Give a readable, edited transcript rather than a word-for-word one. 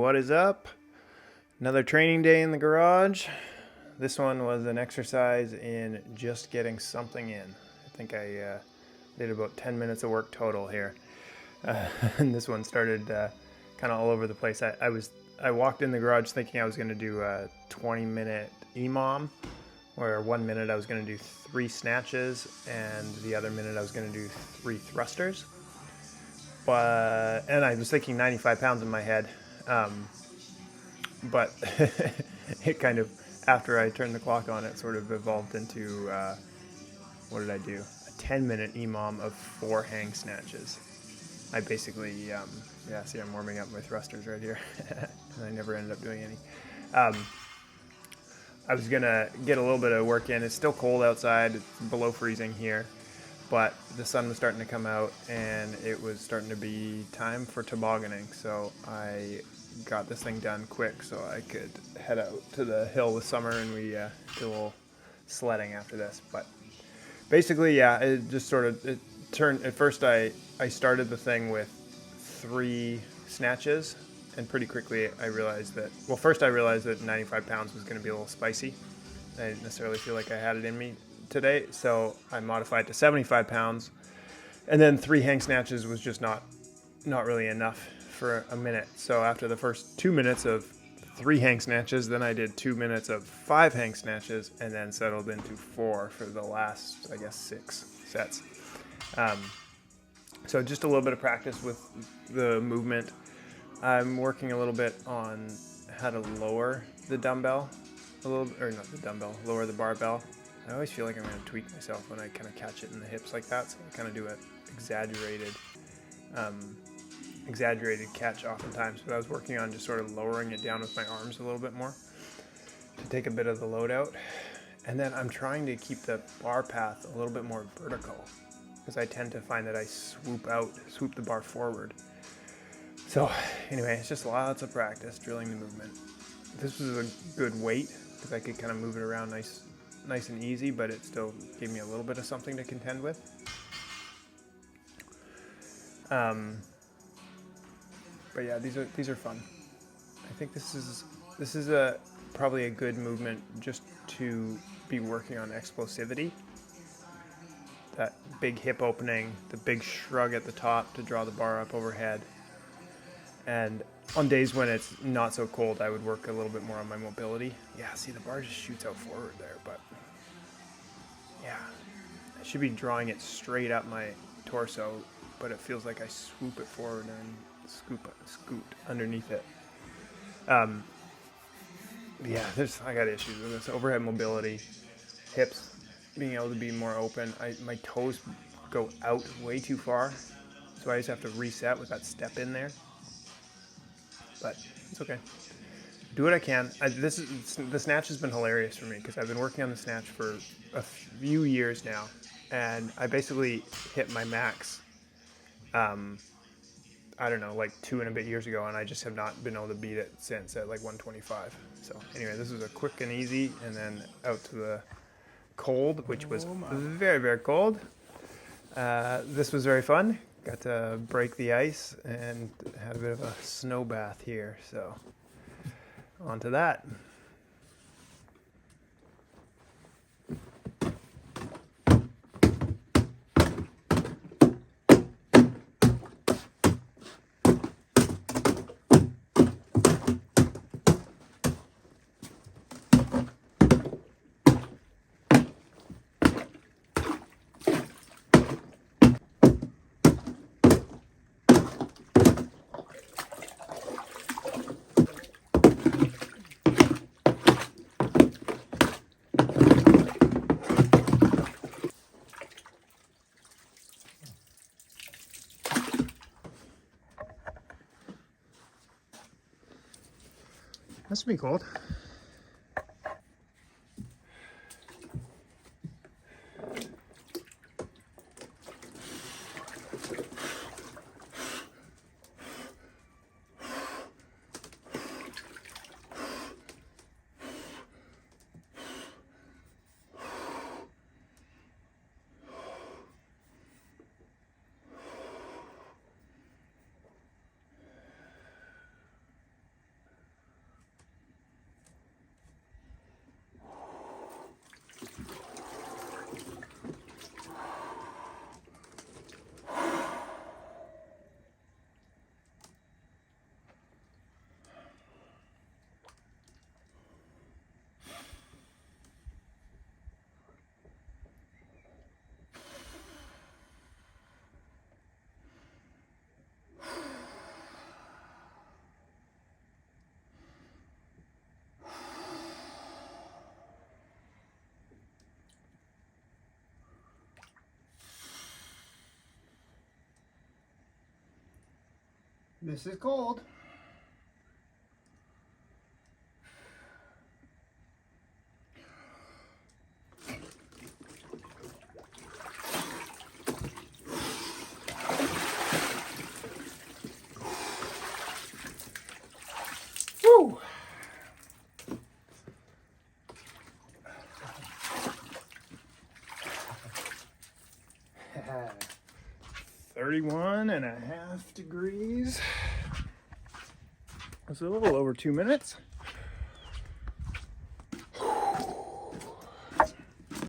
What is up? Another training day in the garage. This one was an exercise in just getting something in. I think I did about 10 minutes of work total here. And this one started kind of all over the place. I walked in the garage thinking I was going to do a 20-minute EMOM, where 1 minute I was going to do 3 snatches and the other minute I was going to do 3 thrusters. And I was thinking 95 pounds in my head. But it kind of, after I turned the clock on, it sort of evolved into, what did I do? A 10-minute EMOM of 4 hang snatches. I basically, see, I'm warming up my thrusters right here. And I never ended up doing any. I was going to get a little bit of work in. It's still cold outside. It's below freezing here. But the sun was starting to come out, and it was starting to be time for tobogganing. So I got this thing done quick so I could head out to the hill this summer, and we do a little sledding after this. But basically, it just sort of it turned. At first, I started the thing with 3 snatches, and pretty quickly I realized that. Well, first I realized that 95 pounds was going to be a little spicy. I didn't necessarily feel like I had it in me today, so I modified to 75 pounds, and then 3 hang snatches was just not really enough for a minute. So after the first 2 minutes of 3 hang snatches, then I did 2 minutes of 5 hang snatches, and then settled into 4 for the last, I guess, 6 sets. So just a little bit of practice with the movement. I'm working a little bit on how to lower the dumbbell a little, or not the dumbbell, lower the barbell. I always feel like I'm going to tweak myself when I kind of catch it in the hips like that, so I kind of do an exaggerated catch oftentimes, but I was working on just sort of lowering it down with my arms a little bit more to take a bit of the load out. And then I'm trying to keep the bar path a little bit more vertical, because I tend to find that I swoop the bar forward. So anyway, it's just lots of practice drilling the movement. This was a good weight because I could kind of move it around nice and easy, but it still gave me a little bit of something to contend with. But yeah, these are fun. I think this is probably a good movement just to be working on explosivity. That big hip opening, the big shrug at the top to draw the bar up overhead. And on days when it's not so cold, I would work a little bit more on my mobility. Yeah, see, the bar just shoots out forward there, but yeah, I should be drawing it straight up my torso, but it feels like I swoop it forward and scoot underneath it. Yeah, I got issues with this. Overhead mobility, hips being able to be more open. My toes go out way too far, so I just have to reset with that step in there. But it's okay. Do what I can. The snatch has been hilarious for me because I've been working on the snatch for a few years now, and I basically hit my max. I don't know, like 2 and a bit years ago, and I just have not been able to beat it since at like 125. So anyway, this was a quick and easy, and then out to the cold, which was very, very cold. This was very fun. Got to break the ice and had a bit of a snow bath here. So on to that. That's pretty cold. This is cold. Woo! 31.5 degrees. It's a little over 2 minutes.